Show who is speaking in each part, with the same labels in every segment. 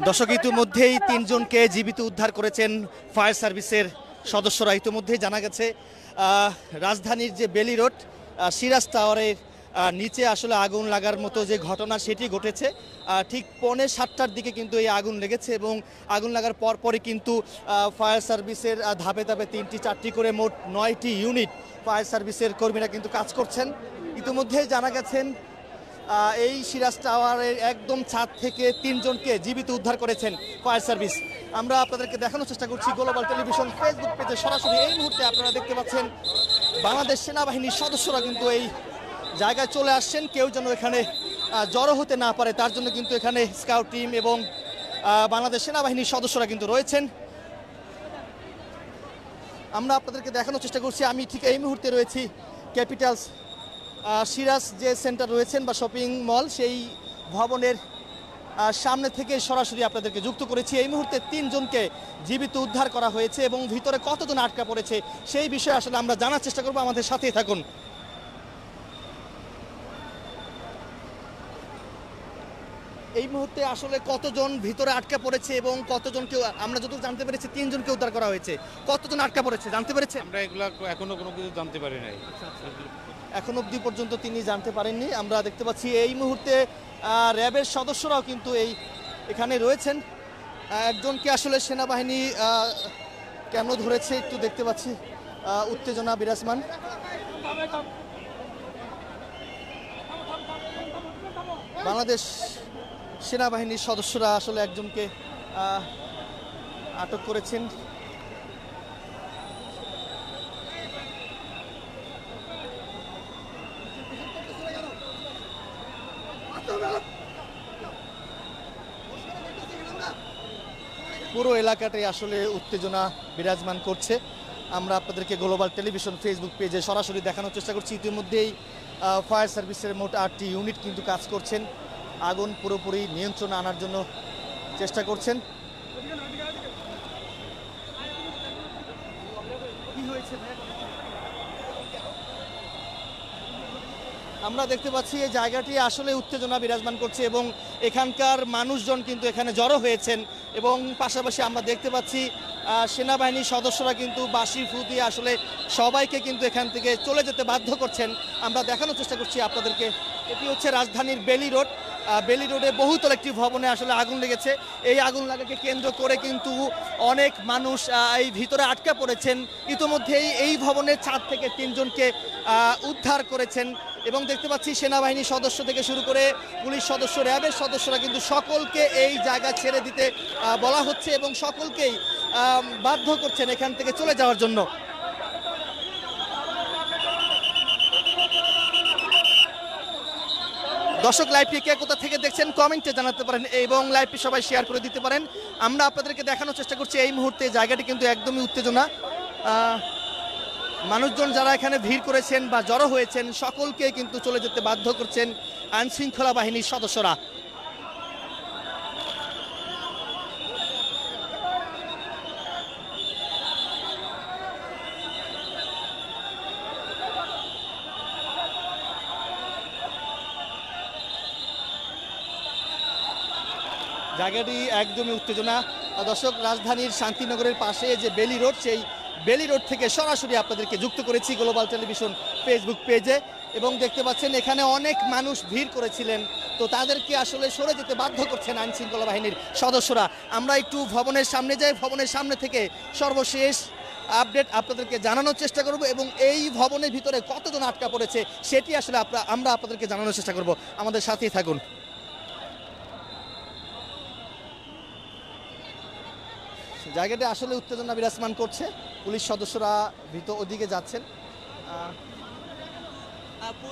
Speaker 1: দর্শক, ইতিমধ্যেই ৩ জনকে জীবিত উদ্ধার করেছেন ফায়ার সার্ভিসের সদস্যরা। ইতিমধ্যেই জানা গেছে রাজধানীর যে বেলি রোড সিরাজ টাওয়ারের নিচে আসলে আগুন লাগার মতো যে ঘটনা সেটি ঘটেছে। ঠিক 6:45টার দিকে কিন্তু এই আগুন লেগেছে এবং আগুন লাগার পরপরই কিন্তু ফায়ার সার্ভিসের ধাপে ধাপে 3টি 4টি করে মোট 9টি ইউনিট ফায়ার সার্ভিসের কর্মীরা কিন্তু কাজ করছেন। ইতিমধ্যেই জানা গেছেন এই সিরাজ টাওয়ারের একদম ছাদ থেকে 3 জনকে জীবিত উদ্ধার করেছেন ফায়ার সার্ভিস। আমরা আপনাদেরকে দেখানোর চেষ্টা করছি গ্লোবাল টেলিভিশন ফেসবুক পেজে সরাসরি। এই মুহূর্তে আপনারা দেখতে পাচ্ছেন বাংলাদেশ সেনাবাহিনীর সদস্যরা কিন্তু এই জায়গায় চলে আসছেন। কেউ যেন এখানে জড়ো হতে না পারে তার জন্য কিন্তু এখানে স্কাউট টিম এবং বাংলাদেশ সেনাবাহিনীর সদস্যরা কিন্তু রয়েছেন। আমরা আপনাদেরকে দেখানোর চেষ্টা করছি। আমি ঠিক এই মুহূর্তে রয়েছি ক্যাপিটালস সিরাজ যে সেন্টার রয়েছেন বা শপিং মল, সেই ভবনের সামনে থেকে সরাসরি আপনাদেরকে যুক্ত করেছি। এই মুহূর্তে 3 জনকে জীবিত উদ্ধার করা হয়েছে এবং ভিতরে কতজন আটকা পড়েছে সেই বিষয়ে আসলে আমরা জানার চেষ্টা করব। আমাদের সাথেই থাকুন। এই মুহূর্তে আসলে কতজন ভিতরে আটকা পড়েছে এবং কতজনকে, আমরা যতটুকু জানতে পেরেছি 3 জনকে উদ্ধার করা হয়েছে। কতজন আটকা পড়েছে জানতে পেরেছেন?
Speaker 2: আমরা এগুলো এখনো কোনো কিছু জানতে পারি নাই।
Speaker 1: এখন অবধি পর্যন্ত তিনি জানতে পারেননি। আমরা দেখতে পাচ্ছি এই মুহূর্তে র্যাবের সদস্যরাও কিন্তু এখানে রয়েছেন। একজনকে আসলে সেনাবাহিনী কেন ধরেছে একটু দেখতে পাচ্ছি, উত্তেজনা বিরাজমান। বাংলাদেশ সেনাবাহিনীর সদস্যরা আসলে একজনকে আটক করেছেন। পুরো এলাকাটাই আসলে উত্তেজনা বিরাজমান করছে। আমরা আপনাদেরকে গ্লোবাল টেলিভিশন ফেসবুক পেজে সরাসরি দেখানোর চেষ্টা করছি। ইতিমধ্যেই ফায়ার সার্ভিসের মোট 8টি ইউনিট কিন্তু কাজ করছেন, আগুন পুরোপুরি নিয়ন্ত্রণে আনার জন্য চেষ্টা করছেন। কি হয়েছে? আমরা দেখতে পাচ্ছি এই জায়গাটি আসলে উত্তেজনা বিরাজমান করছে এবং এখানকার মানুষজন কিন্তু এখানে জড়ো হয়েছেন এবং পাশাপাশি আমরা দেখতে পাচ্ছি সেনাবাহিনীর সদস্যরা কিন্তু বাঁশি ফু দিয়ে আসলে সবাইকে কিন্তু এখান থেকে চলে যেতে বাধ্য করছেন। আমরা দেখানোর চেষ্টা করছি আপনাদেরকে। এটি হচ্ছে রাজধানীর বেলি রোড। বেলি রোডে বহুতল একটি ভবনে আসলে আগুন লেগেছে। এই আগুন লাগাকে কেন্দ্র করে কিন্তু অনেক মানুষ এই ভিতরে আটকা পড়েছেন। ইতিমধ্যেই এই ভবনের ছাদ থেকে 3 জনকে উদ্ধার করেছেন এবং দেখতে পাচ্ছি সেনাবাহিনীর সদস্য থেকে শুরু করে পুলিশ সদস্য, র্যাবের সদস্যরা কিন্তু সকলকে এই জায়গা ছেড়ে দিতে বলা হচ্ছে এবং সকলকেই বাধ্য করছেন এখান থেকে চলে যাওয়ার জন্য। দর্শক, লাইভটি কে কোথা থেকে দেখছেন কমেন্টে জানাতে পারেন এবং লাইভটি সবাই শেয়ার করে দিতে পারেন। আমরা আপনাদেরকে দেখানোর চেষ্টা করছি এই মুহূর্তে জায়গাটি কিন্তু একদমই উত্তেজনা। মানুষজন যারা এখানে ভিড় করেছেন বা জড়ো হয়েছেন সকলকে কিন্তু চলে যেতে বাধ্য করছেন আইনশৃঙ্খলা বাহিনীর সদস্যরা। জায়গাটি একদমই উত্তেজনা। দর্শক, রাজধানীর শান্তিনগরের পাশে যে বেলি রোড, সেই বেলি রোড থেকে সরাসরি আপনাদেরকে যুক্ত করেছি গ্লোবাল টেলিভিশন ফেসবুক পেজে এবং দেখতে পাচ্ছেন এখানে অনেক মানুষ ভিড় করেছিলেন, তো তাদেরকে আসলে সরে যেতে বাধ্য করছেন আইনশৃঙ্খলা বাহিনীর সদস্যরা। আমরা একটু ভবনের সামনে যাই, ভবনের সামনে থেকে সর্বশেষ আপডেট আপনাদেরকে জানানোর চেষ্টা করব এবং এই ভবনের ভিতরে কতজন আটকা পড়েছে সেটি আসলে আমরা আপনাদেরকে জানানোর চেষ্টা করব। আমাদের সাথেই থাকুন। জায়গাটা আসলে উত্তেজনা বিরাজমান করছে। পুলিশ সদস্যরা ওদিকে যাচ্ছেন।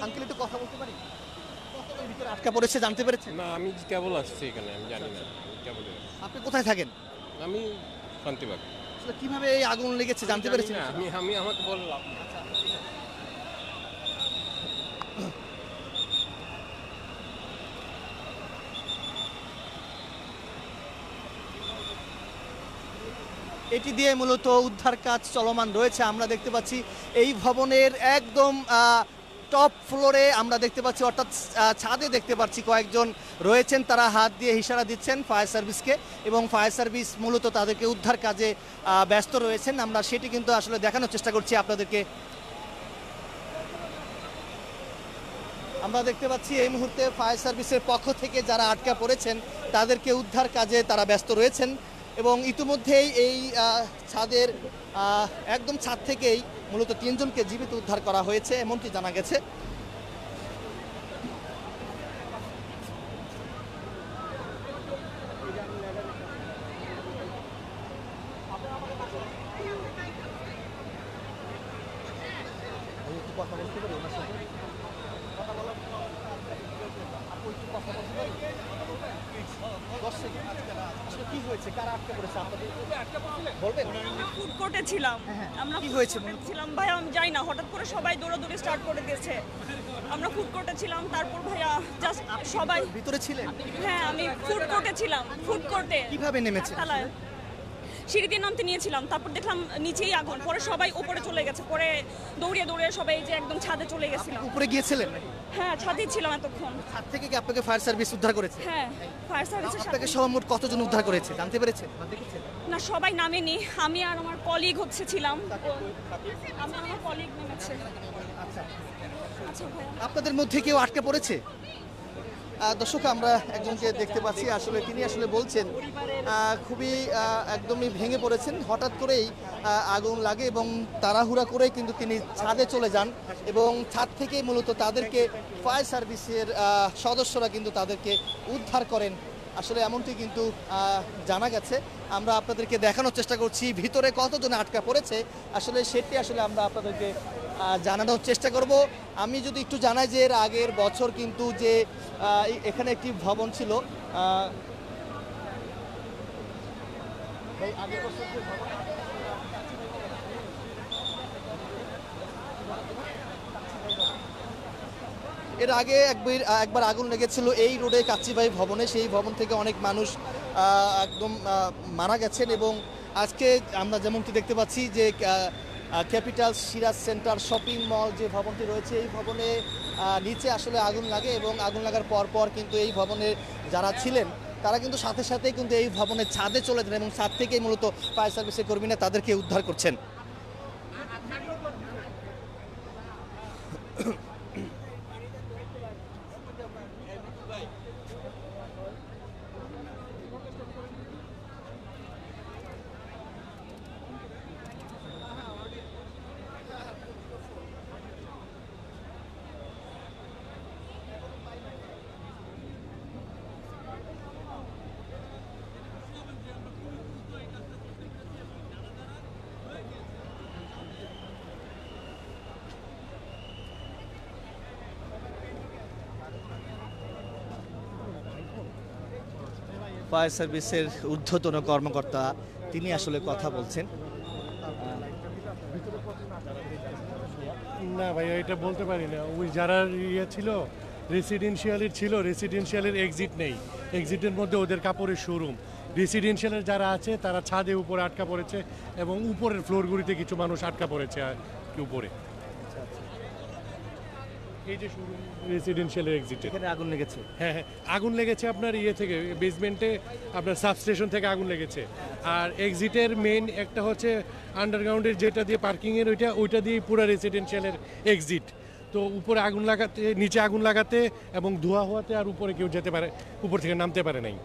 Speaker 1: আঙ্কেল, একটু কথা বলতে পারি? কতজন ভিতরে আটকা পড়েছে জানতে পেরেছেন?
Speaker 2: না, আমি কেবল আসছি এখানে, আমি জানি না।
Speaker 1: আপনি কোথায় থাকেন?
Speaker 2: আমি শান্তিবাগ।
Speaker 1: আসলে কিভাবে এই আগুন লেগেছে জানতে পেরেছেন?
Speaker 2: আমি আমাকে বললাম।
Speaker 1: এটি দিয়ে মূলত উদ্ধার কাজ চলমান রয়েছে। আমরা দেখতে পাচ্ছি এই ভবনের একদম টপ ফ্লোরে আমরা দেখতে পাচ্ছি, অর্থাৎ ছাদে দেখতে পাচ্ছি কয়েকজন রয়েছেন, তারা হাত দিয়ে ইশারা দিচ্ছেন ফায়ার সার্ভিসকে, এবং ফায়ার সার্ভিস মূলত তাদেরকে উদ্ধার কাজে ব্যস্ত রয়েছেন। আমরা সেটি কিন্তু আসলে দেখানোর চেষ্টা করছি আপনাদেরকে। আমরা দেখতে পাচ্ছি এই মুহূর্তে ফায়ার সার্ভিসের পক্ষ থেকে যারা আটকা পড়েছেন তাদেরকে উদ্ধার কাজে তারা ব্যস্ত রয়েছেন, এবং ইতিমধ্যেই এই ছাদের একদম ছাদ থেকেই মূলত 3 জনকে জীবিত উদ্ধার করা হয়েছে এমনটি জানা গেছে।
Speaker 3: ফুড কোর্টে ছিলাম, আমরা
Speaker 1: কি হয়েছে
Speaker 3: ছিলাম ভাইয়া, আমি জানি না, হঠাৎ করে সবাই দৌড়াদৌড়ি স্টার্ট করে দিয়েছে। আমরা ফুড কোর্টে ছিলাম, তারপর ভাইয়া জাস্ট সবাই
Speaker 1: ভিতরে ছিলেন?
Speaker 3: হ্যাঁ, আমি ফুড কোর্টে ছিলাম। ফুড কোর্টে
Speaker 1: কিভাবে নেমেছে?
Speaker 3: তালায় সিঁড়ি দিয়ে নামতে নিয়েছিলাম, তারপর দেখলাম নিচেই আগুন, পরে সবাই উপরে চলে গেছে, পরে দৌড়িয়ে দৌড়িয়ে সবাই যে একদম ছাদে চলে গেছিলাম।
Speaker 1: উপরে গিয়েছিলেন?
Speaker 3: হ্যাঁ, ছাদেই ছিলাম এতক্ষণ।
Speaker 1: ছাদ থেকে কি আপনাকে ফায়ার সার্ভিস উদ্ধার করেছে?
Speaker 3: হ্যাঁ, ফায়ার সার্ভিসের
Speaker 1: আপনাকে
Speaker 3: সাথে
Speaker 1: সহ মোট কতজন উদ্ধার করেছে জানতে পেরেছেন?
Speaker 3: না, সবাই নামেনি, আমি আর আমার কলিগ ছিলাম। আমি আর আমার কলিগ নেমেছে। আচ্ছা ভাইয়া,
Speaker 1: আপনাদের মধ্যে কেউ আটকে পড়েছে? দর্শক, আমরা একজনকে দেখতে পাচ্ছি, আসলে তিনি আসলে বলছেন খুবই একদমই ভেঙে পড়েছেন, হঠাৎ করেই আগুন লাগে এবং তাড়াহুড়া করেই কিন্তু তিনি ছাদে চলে যান, এবং ছাদ থেকেই মূলত তাদেরকে ফায়ার সার্ভিসের সদস্যরা কিন্তু তাদেরকে উদ্ধার করেন। আসলে এমনটি কিন্তু জানা গেছে। আমরা আপনাদেরকে দেখানোর চেষ্টা করছি ভিতরে কতজন আটকা পড়েছে, আসলে সেটি আসলে আমরা আপনাদেরকে জানানোর চেষ্টা করব। আমি যদি একটু জানাই যে এর আগের বছর কিন্তু যে এখানে একটি ভবন ছিল, এর আগে একবার আগুন লেগেছিল এই রোডে কাচ্চিবাই ভবনে, সেই ভবন থেকে অনেক মানুষ একদম মারা গেছেন, এবং আজকে আমরা যেমনটি দেখতে পাচ্ছি যে capital Siraj centre shopping mall যে ভবনটি রয়েছে, এই ভবনে নিচে আসলে আগুন লাগে, এবং আগুন লাগার পর কিন্তু এই ভবনে যারা ছিলেন তারা কিন্তু সাথে সাথেই কিন্তু এই ভবনের ছাদে চলে যান, এবং ছাদ থেকেই মূলত ফায়ার সার্ভিসের কর্মীরা তাদেরকে উদ্ধার করছেন। ফায়ার সার্ভিসের ঊর্ধ্বতন কর্মকর্তা তিনি আসলে কথা বলছেন।
Speaker 4: না ভাই, এটা বলতে পারি না। ওই যারা ছিল রেসিডেন্সিয়ালের এক্সিট নেই, এক্সিটের মধ্যে ওদের কাপড়ের শোরুম। রেসিডেন্সিয়ালের যারা আছে তারা ছাদে উপরে আটকা পড়েছে, এবং উপরের ফ্লোরগুলিতে কিছু মানুষ আটকা পড়েছে উপরে। এই যে শোরুম রেসিডেন্সিয়ালের এক্সিটে
Speaker 1: এখানে আগুন লেগেছে?
Speaker 4: হ্যাঁ, আগুন লেগেছে আপনার থেকে বেসমেন্টে, আপনার সাবস্টেশন থেকে আগুন লেগেছে। আর এক্সিটের মেইন একটা হচ্ছে আন্ডারগ্রাউন্ডের যেটা দিয়ে পার্কিংয়ের ওইটা দিয়ে পুরো রেসিডেন্সিয়ালের এক্সিট। তো উপরে আগুন লাগাতে, নিচে আগুন লাগাতে এবং ধোঁয়া হওয়াতে আর উপরে কেউ যেতে পারে, উপর থেকে নামতে পারে নাই।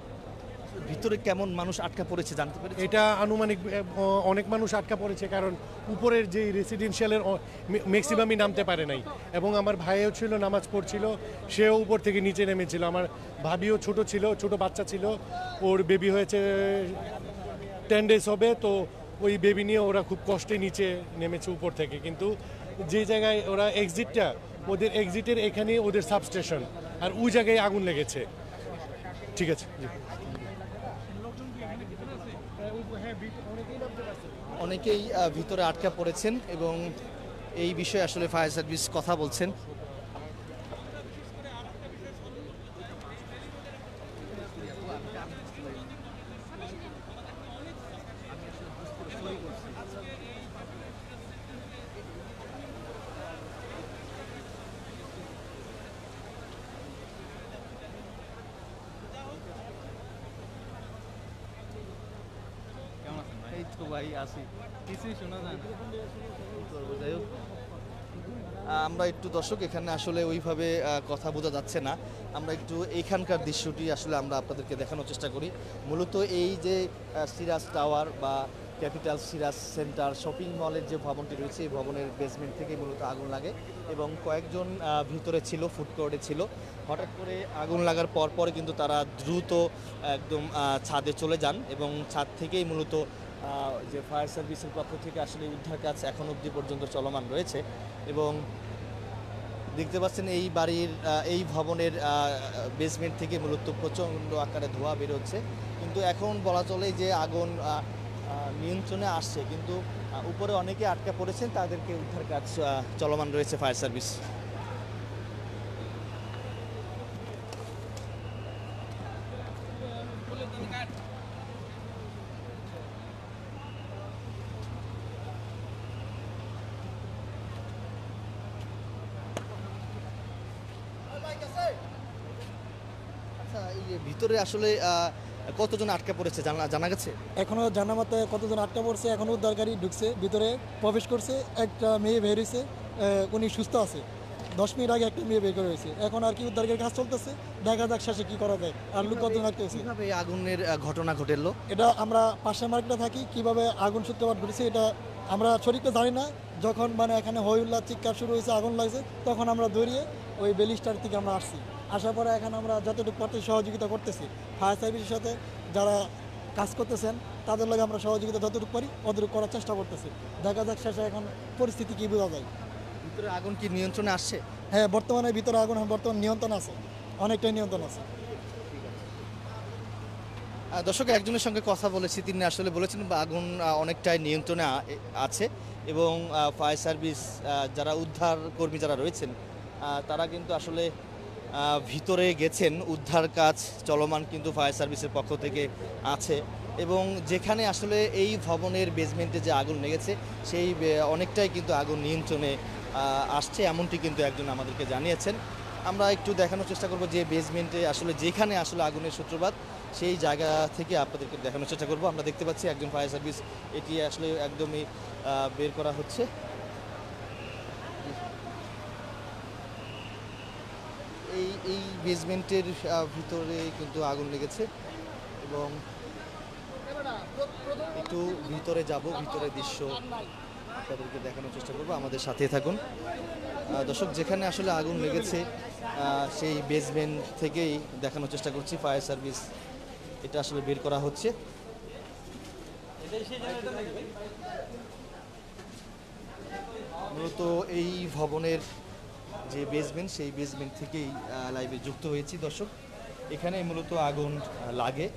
Speaker 1: ভিতরে কেমন মানুষ আটকা পড়েছে জানতে পেরেছেন?
Speaker 4: এটা আনুমানিক অনেক মানুষ আটকা পড়েছে, কারণ উপরের যে রেসিডেন্সিয়ালের ম্যাক্সিমামই নামতে পারে নাই। এবং আমার ভাইও ছিল, নামাজ পড়ছিল, সেও উপর থেকে নিচে নেমেছিল। আমার ভাবিও ছোট ছিল, ছোট বাচ্চা ছিল, ওর বেবি হয়েছে 10 days হবে, তো ওই বেবি নিয়ে ওরা খুব কষ্টে নিচে নেমেছে উপর থেকে। কিন্তু যে জায়গায় ওরা এক্সিটটা, ওদের এক্সিটের এখানে ওদের সাবস্টেশন, আর ওই জায়গায় আগুন লেগেছে। ঠিক আছে,
Speaker 1: অনেকেই ভিতরে আটকা পড়েছেন, এবং এই বিষয়ে আসলে ফায়ার সার্ভিস কথা বলছেন। তো ভাই আসি, কিছুই শোনা যায় না। যাই হোক, আমরা একটু দর্শক এখানে আসলে ওইভাবে কথা বোঝা যাচ্ছে না। আমরা একটু এইখানকার দৃশ্যটি আসলে আমরা আপনাদেরকে দেখানোর চেষ্টা করি। মূলত এই যে সিরাজ টাওয়ার বা ক্যাপিটাল সিরাজ সেন্টার শপিং মলের যে ভবনটি রয়েছে, এই ভবনের বেসমেন্ট থেকে মূলত আগুন লাগে এবং কয়েকজন ভিতরে ছিল, ফুড কোর্টে ছিল। হঠাৎ করে আগুন লাগার পরপরই কিন্তু তারা দ্রুত একদম ছাদে চলে যান এবং ছাদ থেকেই মূলত যে ফায়ার সার্ভিসের পক্ষ থেকে আসলে উদ্ধার কাজ এখন অবধি পর্যন্ত চলমান রয়েছে। এবং দেখতে পাচ্ছেন এই বাড়ির এই ভবনের বেসমেন্ট থেকে মূলত প্রচণ্ড আকারে ধোঁয়া বেরোচ্ছে, কিন্তু এখন বলা চলে যে আগুন নিয়ন্ত্রণে আসছে, কিন্তু উপরে অনেকে আটকা পড়েছেন, তাদেরকে উদ্ধার কাজ চলমান রয়েছে ফায়ার সার্ভিস। আচ্ছা, এই যে ভিতরে আসলে কতজন আটকা পড়েছে জানা গেছে?
Speaker 5: এখনো জানা মতে কতজন আটকা পড়ছে, এখনো উদ্ধারকারী ঢুকছে, ভিতরে প্রবেশ করছে, একটা মেয়ে বের হয়েছে, উনি সুস্থ আছে। 10 মিনিট আগে একটা মেয়ে বের করে হয়েছে, এখন আর কি উদ্ধারের কাজ চলতেছে, দেখা যাক শেষে কি করা যায়। আর লোক কতজন আটকে আছে,
Speaker 1: কিভাবে এই আগুনের ঘটনা ঘটেলো?
Speaker 5: এটা আমরা পাশে মার্কেটে থাকি, কিভাবে আগুন সূত্রপাত ঘটেছে এটা আমরা সঠিকটা জানি না। যখন মানে এখানে হইহুল্লা চিৎকার শুরু হয়েছে, আগুন লাগছে, তখন আমরা দৌড়িয়ে ওই বেলিস্টার থেকে আমরা আসছি। আসার পরে এখানে আমরা যতটুকু পারতে সহযোগিতা করতেছি, ফায়ার সার্ভিসের সাথে যারা কাজ করতেছেন তাদের লগে আমরা সহযোগিতা যতটুকু পারি অতটুকু করার চেষ্টা করতেছি। দেখা যাক শেষে এখন পরিস্থিতি কী বোঝা যায়।
Speaker 1: ভিতরে আগুন কি নিয়ন্ত্রণে আসছে?
Speaker 5: হ্যাঁ, বর্তমানে ভিতরে আগুন বর্তমান নিয়ন্ত্রণ আছে, অনেকটাই নিয়ন্ত্রণ আছে।
Speaker 1: দর্শক, একজনের সঙ্গে কথা বলেছি, তিনি আসলে বলেছেন আগুন অনেকটাই নিয়ন্ত্রণে আছে এবং ফায়ার সার্ভিস যারা উদ্ধার কর্মী যারা রয়েছেন তারা কিন্তু আসলে ভিতরে গেছেন, উদ্ধার কাজ চলমান কিন্তু ফায়ার সার্ভিসের পক্ষ থেকে আছে। এবং যেখানে আসলে এই ভবনের বেসমেন্টে যে আগুন লেগেছে সেই অনেকটাই কিন্তু আগুন নিয়ন্ত্রণে আসছে, এমনটি কিন্তু একজন আমাদেরকে জানিয়েছেন। আমরা একটু দেখানোর চেষ্টা করব যে বেসমেন্টে আসলে যেখানে আসলে আগুনের সূত্রপাত সেই জায়গা থেকে আপনাদেরকে দেখানোর চেষ্টা করব। আমরা দেখতে পাচ্ছি একজন ফায়ার সার্ভিস এটি আসলে একদমই বের করা হচ্ছে। এই বেসমেন্টের ভিতরে কিন্তু আগুন লেগেছে এবং একটু ভিতরে যাব, ভিতরে দৃশ্য আপনাদেরকে দেখানোর চেষ্টা করব, আমাদের সাথে থাকুন। দর্শক, যেখানে আসলে আগুন লেগেছে সেই বেসমেন্ট থেকেই দেখানোর চেষ্টা করছি। ফায়ার সার্ভিস এটা আসলে বের করা হচ্ছে। মূলত এই ভবনের যে বেসমেন্ট সেই বেসমেন্ট থেকেই লাইভে যুক্ত হয়েছি। দর্শক, এখানে মূলত আগুন লাগে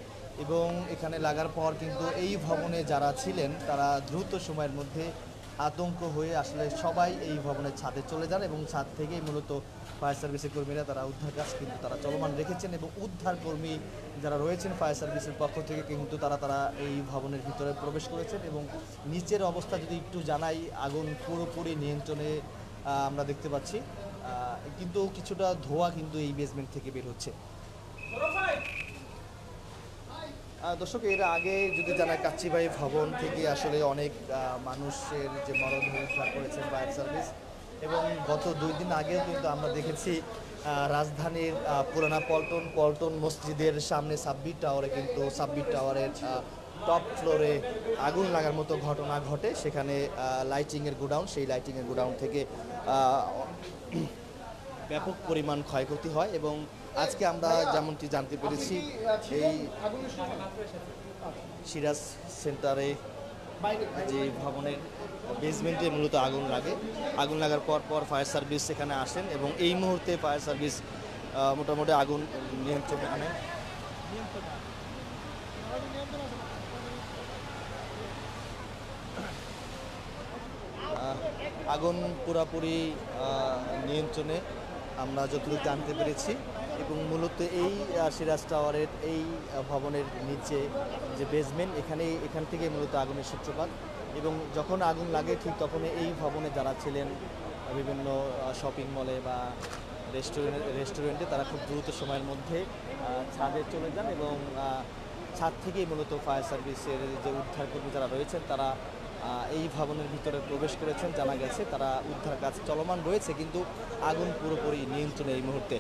Speaker 1: এবং এখানে লাগার পর কিন্তু এই ভবনে যারা ছিলেন তারা দ্রুত সময়ের মধ্যে আতঙ্ক হয়ে আসলে সবাই এই ভবনের ছাদে চলে যান এবং ছাদ থেকেই মূলত ফায়ার সার্ভিসের কর্মীরা তারা উদ্ধার কাজ কিন্তু তারা চলমান রেখেছেন এবং উদ্ধার কর্মী যারা রয়েছেন ফায়ার সার্ভিসের পক্ষ থেকে কিন্তু তারা এই ভবনের ভিতরে প্রবেশ করেছেন এবং নিচের অবস্থা যদি একটু জানাই, আগুন পুরোপুরি নিয়ন্ত্রণে আমরা দেখতে পাচ্ছি, কিন্তু কিছুটা ধোঁয়া কিন্তু এই বেসমেন্ট থেকে বের হচ্ছে। দর্শক, এর আগে যদি জানাই কাচ্চিবাই ভবন থেকে আসলে অনেক মানুষের যে মরদেহ উদ্ধার করেছেন ফায়ার সার্ভিস এবং গত 2 দিন আগেও কিন্তু আমরা দেখেছি রাজধানীর পুরানা পল্টন মসজিদের সামনে সাব্বির টাওয়ারে কিন্তু সাব্বির টাওয়ারের টপ ফ্লোরে আগুন লাগার মতো ঘটনা ঘটে। সেখানে লাইটিংয়ের গোডাউন, সেই লাইটিংয়ের গোডাউন থেকে ব্যাপক পরিমাণ ক্ষয়ক্ষতি হয় এবং আজকে আমরা যেমনটি জানতে পেরেছি এই সিরাজ সেন্টারে যে ভবনের বেসমেন্টে মূলত আগুন লাগে। আগুন লাগার পর ফায়ার সার্ভিস সেখানে আসেন এবং এই মুহূর্তে ফায়ার সার্ভিস মোটামুটি আগুন নিয়ন্ত্রণে আনেন। আগুন পুরোপুরি নিয়ন্ত্রণে আমরা যতটুকু জানতে পেরেছি এবং মূলত এই সিরাজ টাওয়ারের এই ভবনের নিচে যে বেসমেন্ট এখান থেকে মূলত আগুনের সূত্রপাত এবং যখন আগুন লাগে ঠিক তখনই এই ভবনে যারা ছিলেন বিভিন্ন শপিং মলে বা রেস্টুরেন্টে তারা খুব দ্রুত সময়ের মধ্যে ছাদে চলে যান এবং ছাদ থেকেই মূলত ফায়ার সার্ভিসের যে উদ্ধারকর্মী যারা রয়েছেন তারা এই ভবনের ভিতরে প্রবেশ করেছেন। জানা গেছে তারা উদ্ধার কাজ চলমান রয়েছে, কিন্তু আগুন পুরোপুরি নিয়ন্ত্রণে এই মুহূর্তে।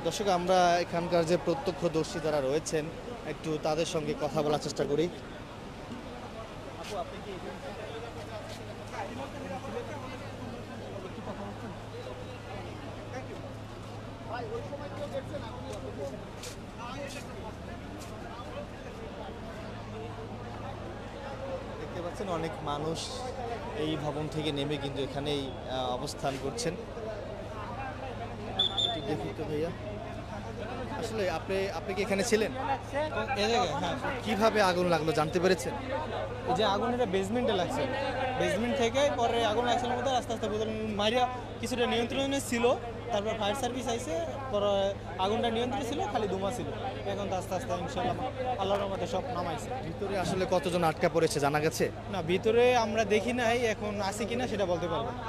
Speaker 1: দর্শক, আমরা এখানকার যে প্রত্যক্ষদর্শী যারা রয়েছেন একটু তাদের সঙ্গে কথা বলার চেষ্টা করি। দেখতে পাচ্ছেন অনেক মানুষ এই ভবন থেকে নেমে কিন্তু এখানেই অবস্থান করছেন। দেখি তো ভাইয়া, আসলে আপনি কি এখানে ছিলেন?
Speaker 6: এই জায়গায় হ্যাঁ,
Speaker 1: কিভাবে আগুন লাগলো জানতে পেরেছেন?
Speaker 6: এই যে আগুন এটা বেসমেন্টে লাগছে, বেসমেন্ট থেকে পরে আগুন লাগছিল মধ্যে আস্তে আস্তে বোতল মারিয়া কিছুটা নিয়ন্ত্রণে ছিল, তারপর ফায়ার সার্ভিস আইসে, পরে আগুনটা নিয়ন্ত্রণে ছিল, খালি ধোঁয়া ছিল। এখন তো আস্তে আস্তে ইনশাল্লাহ আল্লাহর রহমতে সব নামাইছে।
Speaker 1: ভিতরে আসলে কতজন আটকা পড়েছে জানা গেছে?
Speaker 6: না, ভিতরে আমরা দেখি নাই, এখন আছে কিনা সেটা বলতে পারবো না।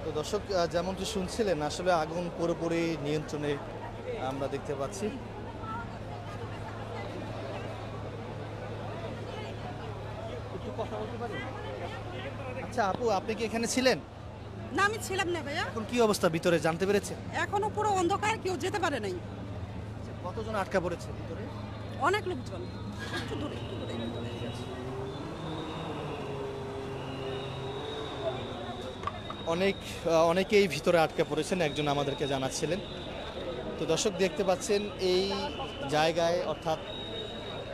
Speaker 1: তো দর্শক, যেমনটি শুনছিলেন আসলে আগুন পুরোপুরি নিয়ন্ত্রণে আমরা দেখতে পাচ্ছি। একটু কথা বলতে পারি? আচ্ছা আপু, আপনি কি এখানে ছিলেন?
Speaker 7: না, আমি ছিলাম না ভাইয়া।
Speaker 1: এখন কি অবস্থা ভিতরে জানতে পেরেছেন?
Speaker 7: এখনো পুরো অন্ধকার, কেউ যেতে পারে নাই।
Speaker 1: কতজন আটকা পড়েছে ভিতরে?
Speaker 7: অনেক লোকজন। একটু দূরে, একটু দূরে।
Speaker 1: অনেকেই ভিতরে আটকা পড়েছেন, একজন আমাদেরকে জানাচ্ছিলেন। তো দর্শক, দেখতে পাচ্ছেন এই জায়গায় অর্থাৎ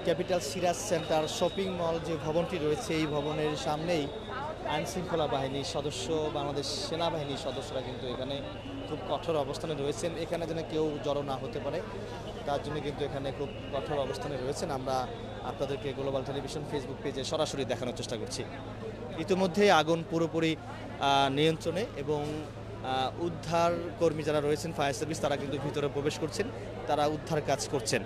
Speaker 1: capital Siraj centre shopping mall যে ভবনটি রয়েছে, এই ভবনের সামনেই আইনশৃঙ্খলা বাহিনীর সদস্য, বাংলাদেশ সেনাবাহিনীর সদস্যরা কিন্তু এখানে খুব কঠোর অবস্থানে রয়েছেন। এখানে যেন কেউ জড়ো না হতে পারে তার জন্য কিন্তু এখানে খুব কঠোর অবস্থানে রয়েছেন। আমরা আপনাদেরকে গ্লোবাল টেলিভিশন ফেসবুক পেজে সরাসরি দেখানোর চেষ্টা করছি। ইতিমধ্যেই আগুন পুরোপুরি নিয়ন্ত্রণে এবং উদ্ধার কর্মী যারা রয়েছেন ফায়ার সার্ভিস তারা কিন্তু ভিতরে প্রবেশ করছেন, তারা উদ্ধার কাজ করছেন।